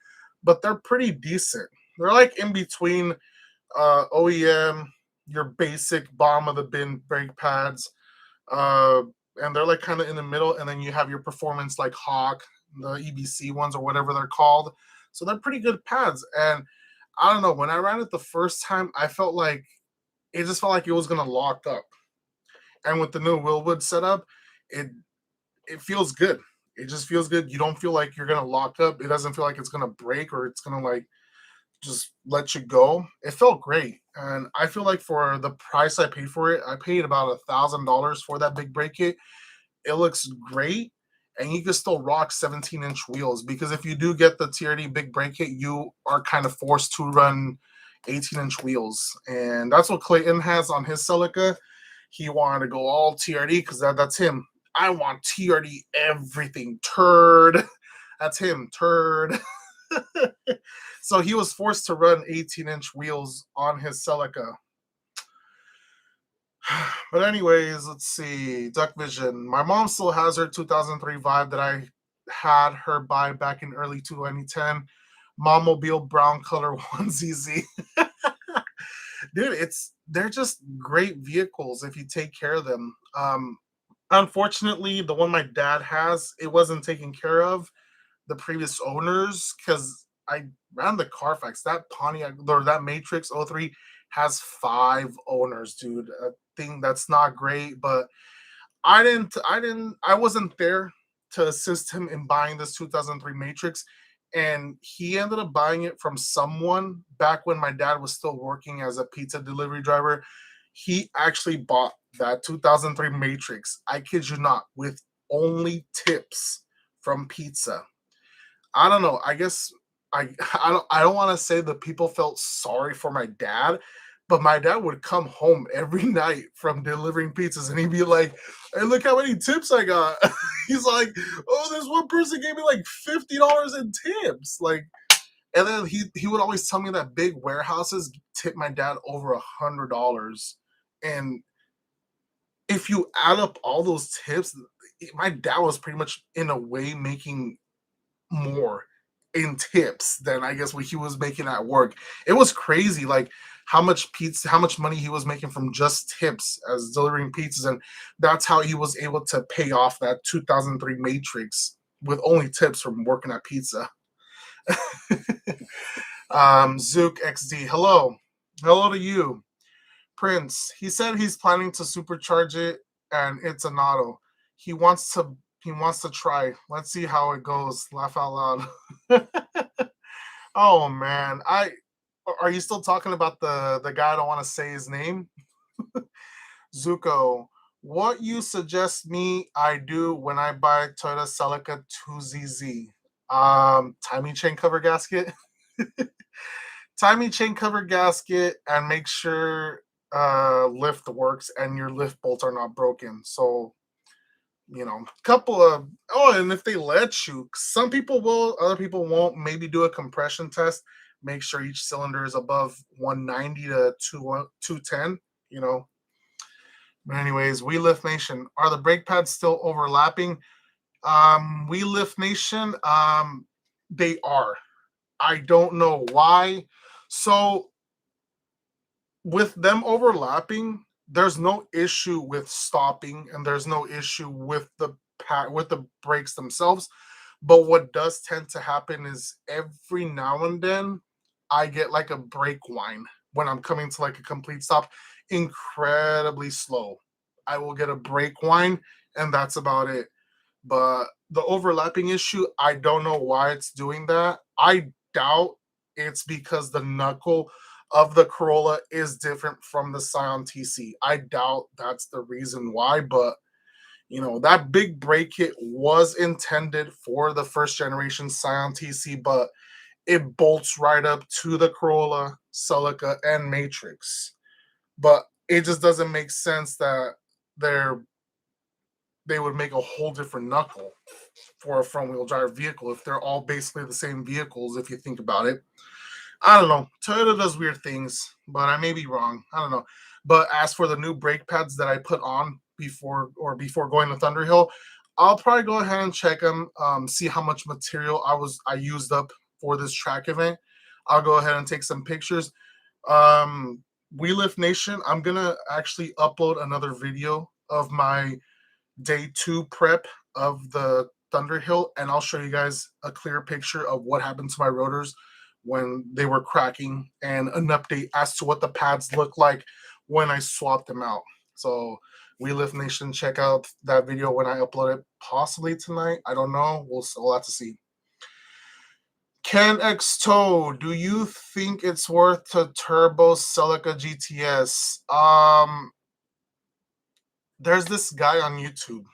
but they're pretty decent. They're like in between OEM, your basic bottom of the bin brake pads, uh, and they're like kind of in the middle, and then you have your performance like Hawk, the EBC ones or whatever they're called. So they're pretty good pads, and I don't know. When I ran it the first time, I felt like it just felt like it was gonna lock up. And with the new Willwood setup, it it feels good. It just feels good. You don't feel like you're gonna lock up. It doesn't feel like it's gonna break or it's gonna like just let you go. It felt great, and I feel like for the price I paid for it, I paid about $1,000 for that big brake kit. It looks great, and you can still rock 17-inch wheels because if you do get the TRD big brake kit, you are kind of forced to run 18-inch wheels, and that's what Clayton has on his Celica. He wanted to go all TRD because that's him. I want TRD everything, turd. That's him, turd. So he was forced to run 18-inch wheels on his Celica. But anyways, let's see. Duck Vision. My mom still has her 2003 Vibe that I had her buy back in early 2010. Mobile brown color 1ZZ. Dude, they're just great vehicles if you take care of them. Unfortunately, the one my dad has, it wasn't taken care of the previous owners because I ran the Carfax. That Pontiac or that Matrix '03 has 5 owners, dude. A thing that's not great, but I wasn't there to assist him in buying this 2003 Matrix. And he ended up buying it from someone back when my dad was still working as a pizza delivery driver. He actually bought that 2003 Matrix. I kid you not, with only tips from pizza. I don't know. I guess I don't want to say that people felt sorry for my dad, But my dad would come home every night from delivering pizzas and he'd be like, "Hey, look how many tips I got." He's like, "Oh, this one person gave me like $50 in tips." Like, and then he would always tell me that big warehouses tip my dad over $100. And if you add up all those tips, my dad was pretty much in a way making more in tips than I guess what he was making at work. It was crazy, like how much money he was making from just tips as delivering pizzas, and that's how he was able to pay off that 2003 Matrix with only tips from working at pizza. Zook XD, hello, hello to you. Prince, he said he's planning to supercharge it, and it's an auto. He wants to he wants to try. Let's see how it goes. Laugh out loud. Oh man, I are you still talking about the guy? I don't want to say his name. Zuko, what you suggest me I do when I buy Toyota Celica 2ZZ? Timing chain cover gasket. Timing chain cover gasket, and make sure lift works and your lift bolts are not broken. So couple of, oh, and if they let you, some people will, other people won't. Maybe do a compression test, make sure each cylinder is above 190 to 210. You know. But anyways, We Lift Nation, are the brake pads still overlapping? We Lift Nation, they are. I don't know why. So with them overlapping, there's no issue with stopping, and there's no issue with the brakes themselves. But what does tend to happen is every now and then I get like a brake whine when I'm coming to like a complete stop, incredibly slow. I will get a brake whine, and that's about it. But the overlapping issue, I don't know why it's doing that. I doubt it's because the knuckle of the Corolla is different from the Scion TC. I doubt that's the reason why, but that big brake kit was intended for the first generation Scion TC, but it bolts right up to the Corolla, Celica, and Matrix. But it just doesn't make sense that they're they would make a whole different knuckle for a front wheel drive vehicle if they're all basically the same vehicles, if you think about it. I don't know. Toyota does weird things, but I may be wrong. I don't know. But as for the new brake pads that I put on before going to Thunderhill, I'll probably go ahead and check them, see how much material I used up for this track event. I'll go ahead and take some pictures. We Lift Nation, I'm gonna actually upload another video of my day 2 prep of the Thunderhill, and I'll show you guys a clear picture of what happened to my rotors when they were cracking, and an update as to what the pads look like when I swapped them out. So We Lift Nation, check out that video when I upload it, possibly tonight. I don't know. We'll have to see. Ken X Toe, do you think it's worth to turbo Celica GTS? There's this guy on YouTube.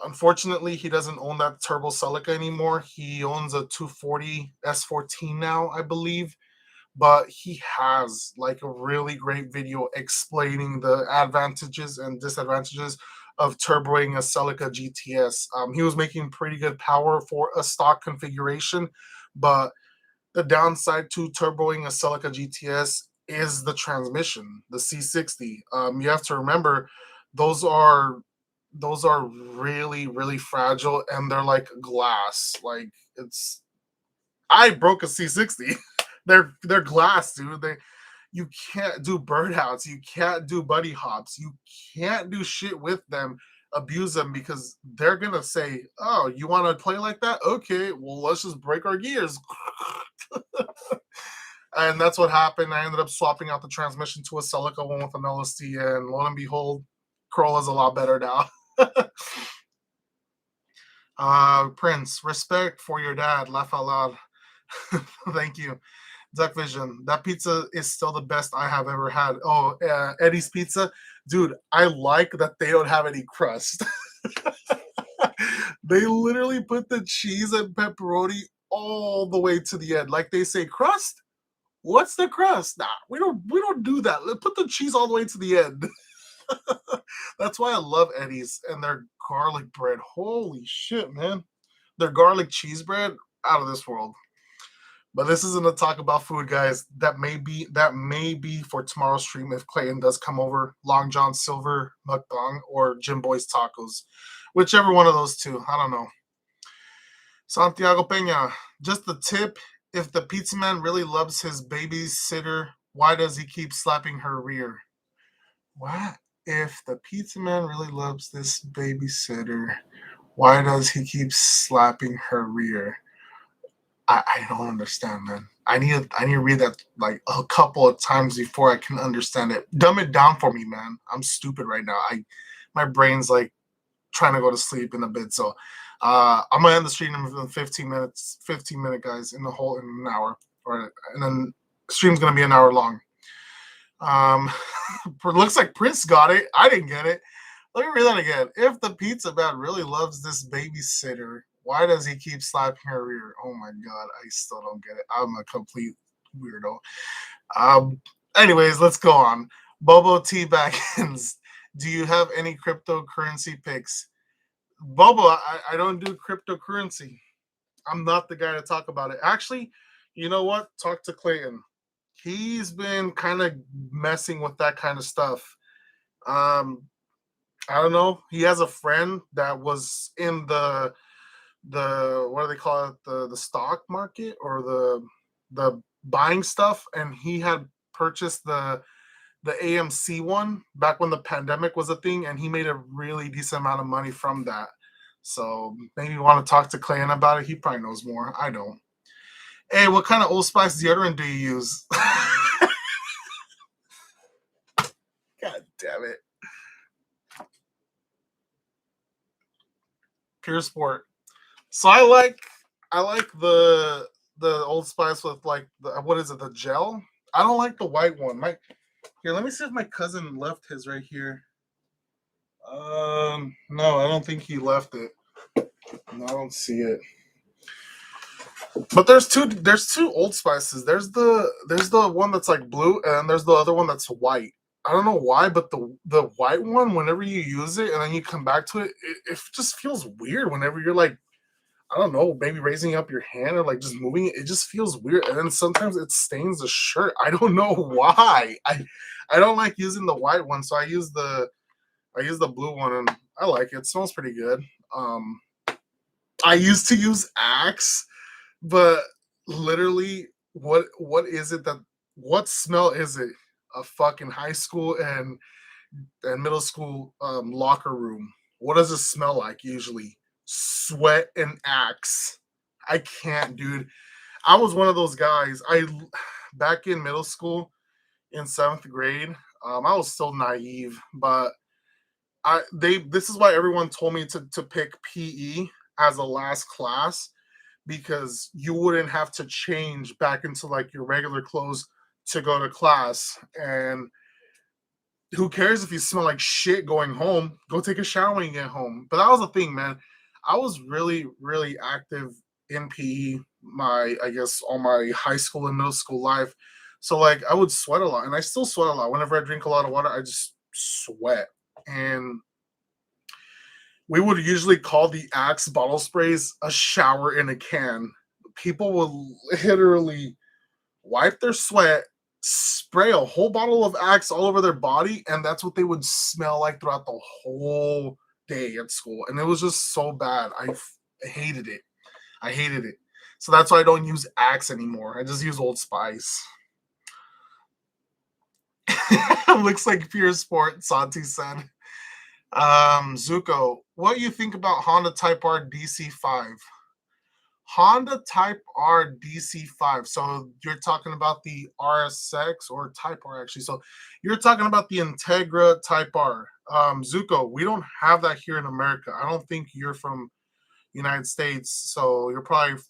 Unfortunately, he doesn't own that turbo Celica anymore. He owns a 240 S14 now, I believe. But he has like a really great video explaining the advantages and disadvantages of turboing a Celica GTS. He was making pretty good power for a stock configuration, but the downside to turboing a Celica GTS is the transmission, the C60. You have to remember those are really really fragile, and they're like glass. Like I broke a C60. They're glass, dude. You can't do burnouts. You can't do buddy hops. You can't do shit with them, abuse them, because they're gonna say, "Oh, you want to play like that? Okay, well let's just break our gears." And that's what happened. I ended up swapping out the transmission to a Celica one with an LST, and lo and behold, Corolla's a lot better now. Prince, respect for your dad. Laugh out loud. Thank you. Duck Vision, that pizza is still the best I have ever had. Oh, Eddie's Pizza. Dude, I like that they don't have any crust. They literally put the cheese and pepperoni all the way to the end. Like they say, crust? What's the crust? Nah, we don't do that. Let's put the cheese all the way to the end. That's why I love Eddie's and their garlic bread. Holy shit, man. Their garlic cheese bread, out of this world. But this isn't a talk about food, guys. That may be for tomorrow's stream if Clayton does come over. Long John Silver Mukbang or Jim Boy's Tacos. Whichever one of those two. I don't know. Santiago Peña, just the tip. If the pizza man really loves his babysitter, why does he keep slapping her rear? What? If the pizza man really loves this babysitter, why does he keep slapping her rear? I don't understand, man. I need to read that like a couple of times before I can understand it. Dumb it down for me, man. I'm stupid right now. My brain's like trying to go to sleep in a bit. So I'm gonna end the stream in 15 minutes, 15 minute guys, in an hour. And then stream's gonna be an hour long. Looks like Prince got it. I didn't get it. Let me read that again. If the pizza man really loves this babysitter, why does he keep slapping her rear? Oh my god, I still don't get it. I'm a complete weirdo. Um, anyways, let's go on. Bobo T Backins. Do you have any cryptocurrency picks? Bobo, I don't do cryptocurrency. I'm not the guy to talk about it. Actually, you know what? Talk to Clayton. He's been kind of messing with that kind of stuff. Um, I don't know. He has a friend that was in the what do they call it, the stock market or the buying stuff, and he had purchased the AMC one back when the pandemic was a thing, and he made a really decent amount of money from that. So maybe you want to talk to Clayton about it. He probably knows more. I don't. Hey, what kind of Old Spice deodorant do you use? God damn it. Pure Sport. So I like the Old Spice with like the, what is it, the gel? I don't like the white one. Here, let me see if my cousin left his right here. No, I don't think he left it. No, I don't see it. But there's two Old Spices. There's the one that's like blue, and there's the other one that's white. I don't know why, but the white one, whenever you use it and then you come back to it, it just feels weird whenever you're like, I don't know, maybe raising up your hand or like just moving it. It just feels weird. And then sometimes it stains the shirt. I don't know why. I don't like using the white one, so I use the blue one and I like it. It smells pretty good. Um I used to use Axe, but literally what smell is it? A fucking high school and middle school locker room. What does it smell like usually? Sweat and Axe. I can't, dude. I was one of those guys. Back in middle school in seventh grade. I was still naive, but this is why everyone told me to pick PE as a last class because you wouldn't have to change back into like your regular clothes to go to class. And who cares if you smell like shit going home? Go take a shower when you get home. But that was the thing, man. I was really, really active in PE I guess all my high school and middle school life. So like I would sweat a lot and I still sweat a lot. Whenever I drink a lot of water, I just sweat. And we would usually call the Axe bottle sprays a shower in a can. People would literally wipe their sweat, spray a whole bottle of Axe all over their body, and that's what they would smell like throughout the whole day at school. And it was just so bad. I hated it. I hated it. So that's why I don't use Axe anymore. I just use Old Spice. Looks like pure sport, Santi said. Zuko, what do you think about Honda Type R DC5? Honda Type R DC5. So you're talking about the RSX or Type R actually. So you're talking about the Integra Type R. Zuko, we don't have that here in America. I don't think you're from United States, so you're probably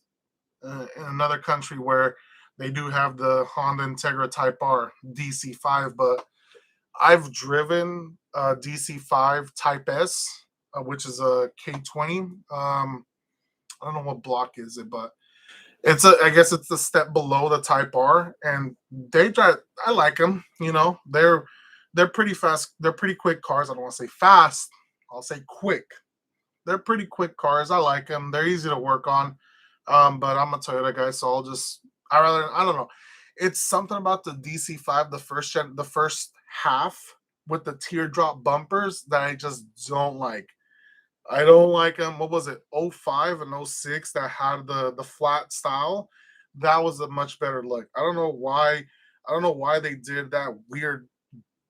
in another country where they do have the Honda Integra Type R DC5. But I've driven DC5 Type S, which is a K20. I don't know what block is it, but I guess it's the step below the Type R, and they drive. I like them. They're pretty fast. They're pretty quick cars. I don't want to say fast. I'll say quick. They're pretty quick cars. I like them. They're easy to work on. But I'm a Toyota guy, so I don't know. It's something about the DC5, the first half with the teardrop bumpers that I just don't like. I don't like them. What was it? '05 and '06 that had the flat style. That was a much better look. I don't know why. I don't know why they did that weird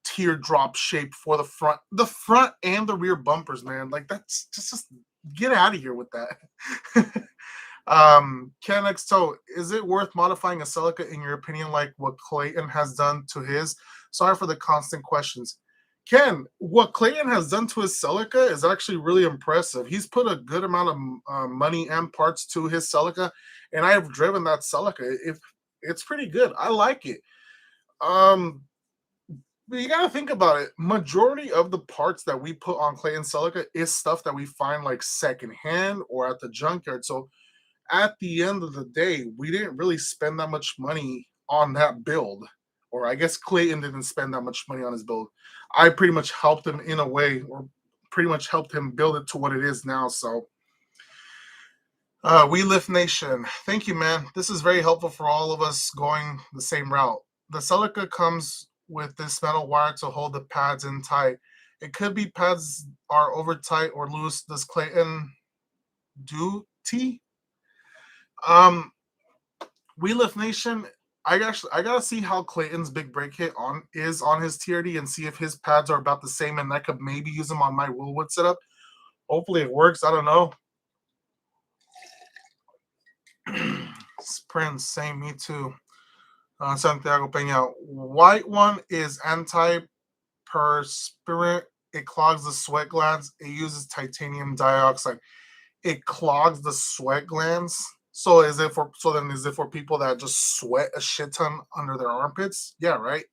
teardrop shape for the front and the rear bumpers, man. Like that's just get out of here with that. Ken XO, is it worth modifying a Celica in your opinion, like what Clayton has done to his? Sorry for the constant questions. Ken, what Clayton has done to his Celica is actually really impressive. He's put a good amount of money and parts to his Celica, and I have driven that Celica. It's pretty good. I like it. Um, but you gotta think about it. Majority of the parts that we put on Clayton Celica is stuff that we find like secondhand or at the junkyard. So at the end of the day, we didn't really spend that much money on that build. Or I guess Clayton didn't spend that much money on his build. I pretty much helped him in a way, or pretty much helped him build it to what it is now. So, We Lift Nation, thank you, man. This is very helpful for all of us going the same route. The Celica comes with this metal wire to hold the pads in tight. It could be pads are over tight or loose. Does Clayton do T? Um, We Lift Nation. I gotta see how Clayton's big brake hit on his TRD and see if his pads are about the same, and I could maybe use them on my Willwood setup. Hopefully it works. I don't know. Prince saying me too. Santiago Peña. White one is antiperspirant. It clogs the sweat glands. It uses titanium dioxide. It clogs the sweat glands. Is it for people that just sweat a shit ton under their armpits? Yeah, right.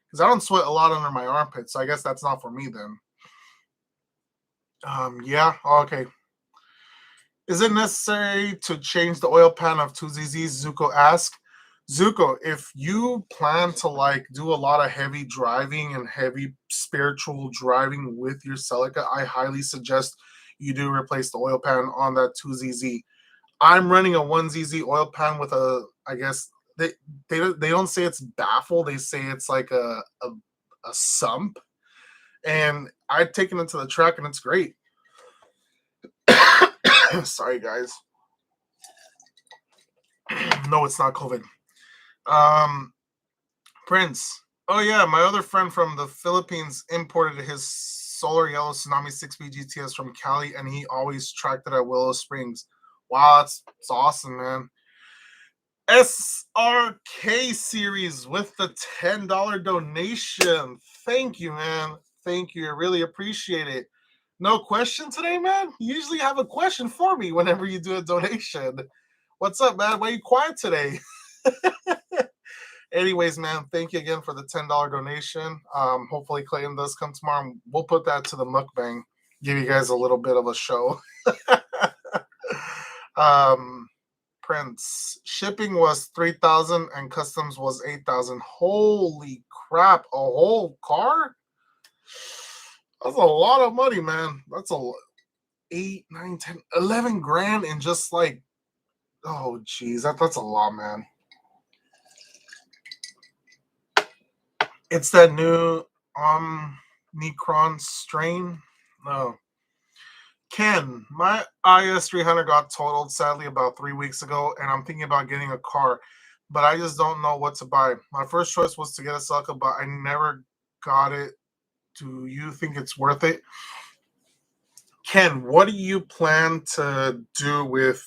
Because I don't sweat a lot under my armpits, so I guess that's not for me then. Yeah. Okay. Is it necessary to change the oil pan of 2ZZs? Zuko asked. Zuko, if you plan to like do a lot of heavy driving and heavy spiritual driving with your Celica, I highly suggest you do replace the oil pan on that 2ZZ. I'm running a 1ZZ oil pan with I guess they don't say it's baffle, they say it's like a sump. And I've taken it to the track and it's great. Sorry, guys. No, it's not COVID. Um, Prince. Oh yeah, my other friend from the Philippines imported his solar yellow Tsunami 6B GTS from Cali, and he always tracked it at Willow Springs. Wow, that's awesome, man. SRK series with the $10 donation. Thank you, man. Thank you. I really appreciate it. No question today, man? You usually have a question for me whenever you do a donation. What's up, man? Why are you quiet today? Anyways, man, thank you again for the $10 donation. Hopefully Clayton does come tomorrow. We'll put that to the mukbang. Give you guys a little bit of a show. Prince. Shipping was 3,000 and customs was 8,000. Holy crap. A whole car? That's a lot of money, man. That's a 8, 9, 10, 11 grand in just like, oh, geez. That's a lot, man. It's that new Necron strain. No. Ken, my IS300 got totaled sadly about 3 weeks ago, and I'm thinking about getting a car, but I just don't know what to buy. My first choice was to get a Celica, but I never got it. Do you think it's worth it? Ken, what do you plan to do with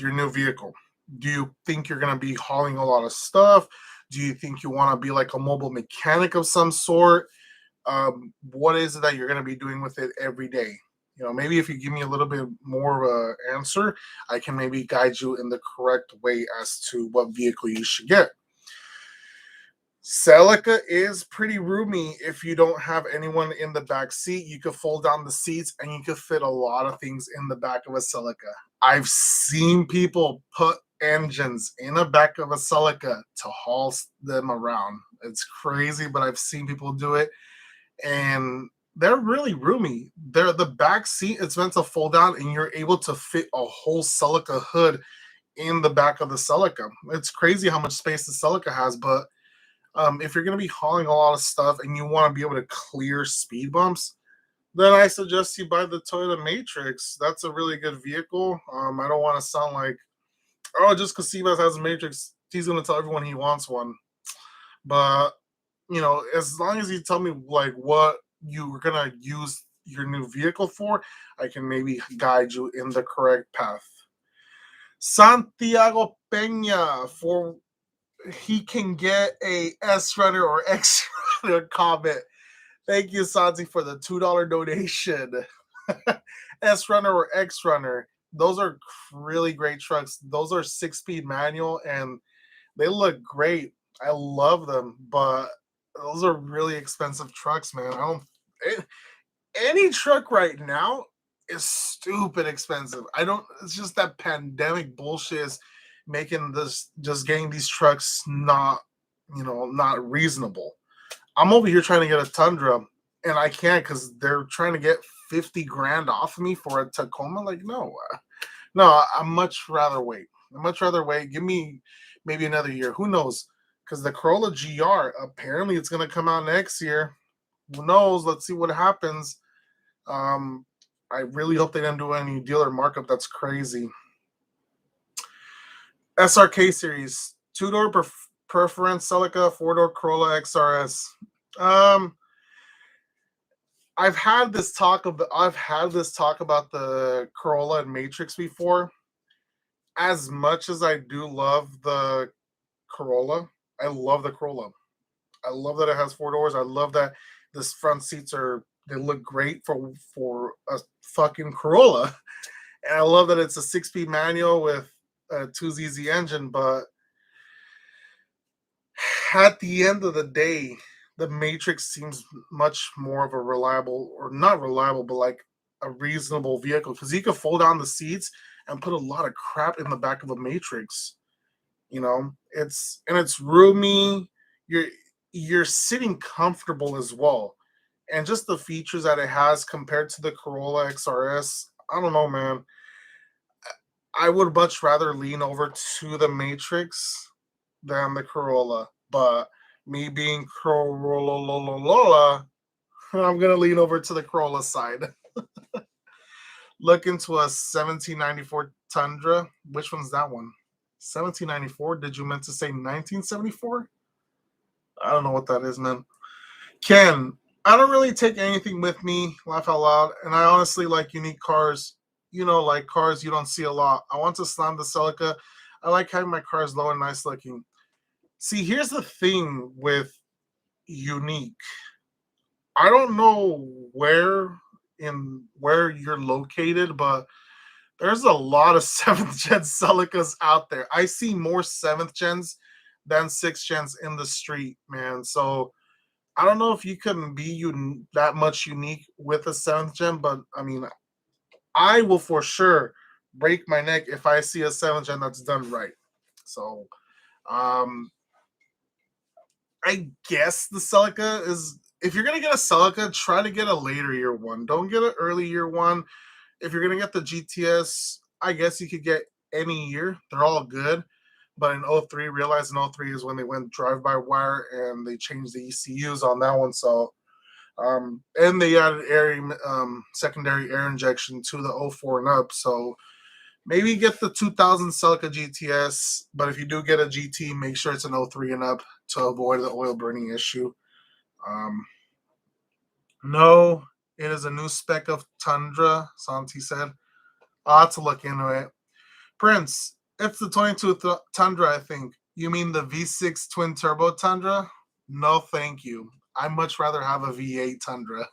your new vehicle? Do you think you're going to be hauling a lot of stuff? Do you think you want to be like a mobile mechanic of some sort? What is it that you're going to be doing with it every day? Maybe if you give me a little bit more of an answer, I can maybe guide you in the correct way as to what vehicle you should get. Celica is pretty roomy if you don't have anyone in the back seat. You could fold down the seats and you could fit a lot of things in the back of a Celica. I've seen people put engines in the back of a Celica to haul them around. It's crazy, but I've seen people do it, and they're really roomy. They're the back seat. It's meant to fold down, and you're able to fit a whole Celica hood in the back of the Celica. It's crazy how much space the Celica has, but if you're going to be hauling a lot of stuff and you want to be able to clear speed bumps, then I suggest you buy the Toyota Matrix. That's a really good vehicle. I don't want to sound like, oh, just because cbass has a Matrix, he's going to tell everyone he wants one. But, as long as you tell me like what you're going to use your new vehicle for, I can maybe guide you in the correct path. Santiago Peña, for he can get a S runner or X runner comment. Thank you, Santi, for the $2 donation. S runner or X runner. Those are really great trucks. Those are 6-speed manual and they look great. I love them, but those are really expensive trucks, man. I don't any truck right now is stupid expensive. I don't It's just that pandemic bullshit is making this just getting these trucks not reasonable. I'm over here trying to get a Tundra and I can't because they're trying to get 50 grand off of me for a Tacoma. Like, no, I much rather wait. I much rather wait. Give me maybe another year. Who knows? Because the Corolla GR, apparently it's going to come out next year. Who knows? Let's see what happens. I really hope they didn't do any dealer markup. That's crazy. SRK series, two-door preference Celica, four-door Corolla XRS. I've had this talk about the Corolla and Matrix before. As much as I do love the Corolla, I love the Corolla. I love that it has four doors. I love that this front seats they look great for a fucking Corolla. And I love that it's a 6-speed manual with a 2ZZ engine, but at the end of the day, the Matrix seems much more of a reliable, or not reliable, but like a reasonable vehicle because you can fold down the seats and put a lot of crap in the back of a Matrix. It's roomy. You're sitting comfortable as well, and just the features that it has compared to the Corolla XRS. I don't know, man. I would much rather lean over to the Matrix than the Corolla, but me being Corolla, I'm gonna lean over to the Corolla side. Look into a 1794 Tundra. Which one's that one? 1794? Did you meant to say 1974? I don't know what that is, man. Ken, I don't really take anything with me, laugh out loud, and I honestly like unique cars. Like cars you don't see a lot. I want to slam the Celica. I like having my cars low and nice looking. See, here's the thing with unique. I don't know where you're located, but there's a lot of 7th gen Celicas out there. I see more 7th gens than 6th gens in the street, man. So I don't know if you can be that much unique with a 7th gen, but I mean, I will for sure break my neck if I see a 7th gen that's done right. So I guess the Celica is, if you're gonna get a Celica, try to get a later year one. Don't get an early year one. If you're gonna get the GTS, I guess you could get any year. They're all good. But in 03, realize in 03 is when they went drive-by-wire and they changed the ECUs on that one. So, and they added secondary air injection to the 04 and up. So maybe get the 2000 Celica GTS. But if you do get a GT, make sure it's an 03 and up to avoid the oil burning issue. No, it is a new spec of Tundra, Santi said. I'll have to look into it. Prince, it's the 22 Tundra, I think. You mean the V6 twin turbo Tundra? No, thank you. I'd much rather have a V8 Tundra.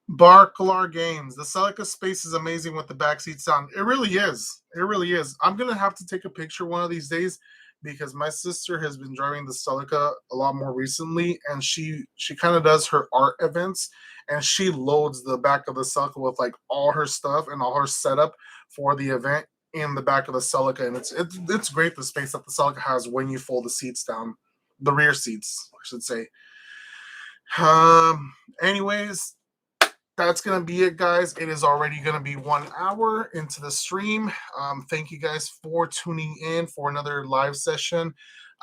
Barcalar Games. The Celica space is amazing with the backseat sound. It really is. It really is. I'm going to have to take a picture one of these days because my sister has been driving the Celica a lot more recently, and she kind of does her art events, and she loads the back of the Celica with like all her stuff and all her setup for the event in the back of the Celica, and it's great the space that the Celica has when you fold the seats down, the rear seats, I should say. Anyways, that's gonna be it, guys. It is already gonna be 1 hour into the stream. Thank you guys for tuning in for another live session.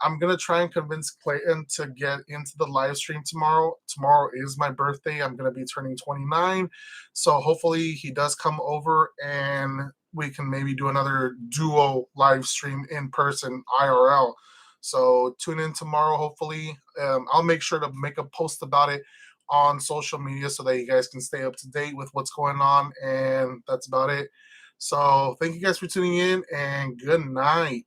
I'm gonna try and convince Clayton to get into the live stream tomorrow. Tomorrow is my birthday. I'm gonna be turning 29, so hopefully he does come over and we can maybe do another duo live stream in person, IRL. So tune in tomorrow. Hopefully, I'll make sure to make a post about it on social media so that you guys can stay up to date with what's going on. And that's about it. So thank you guys for tuning in, and good night.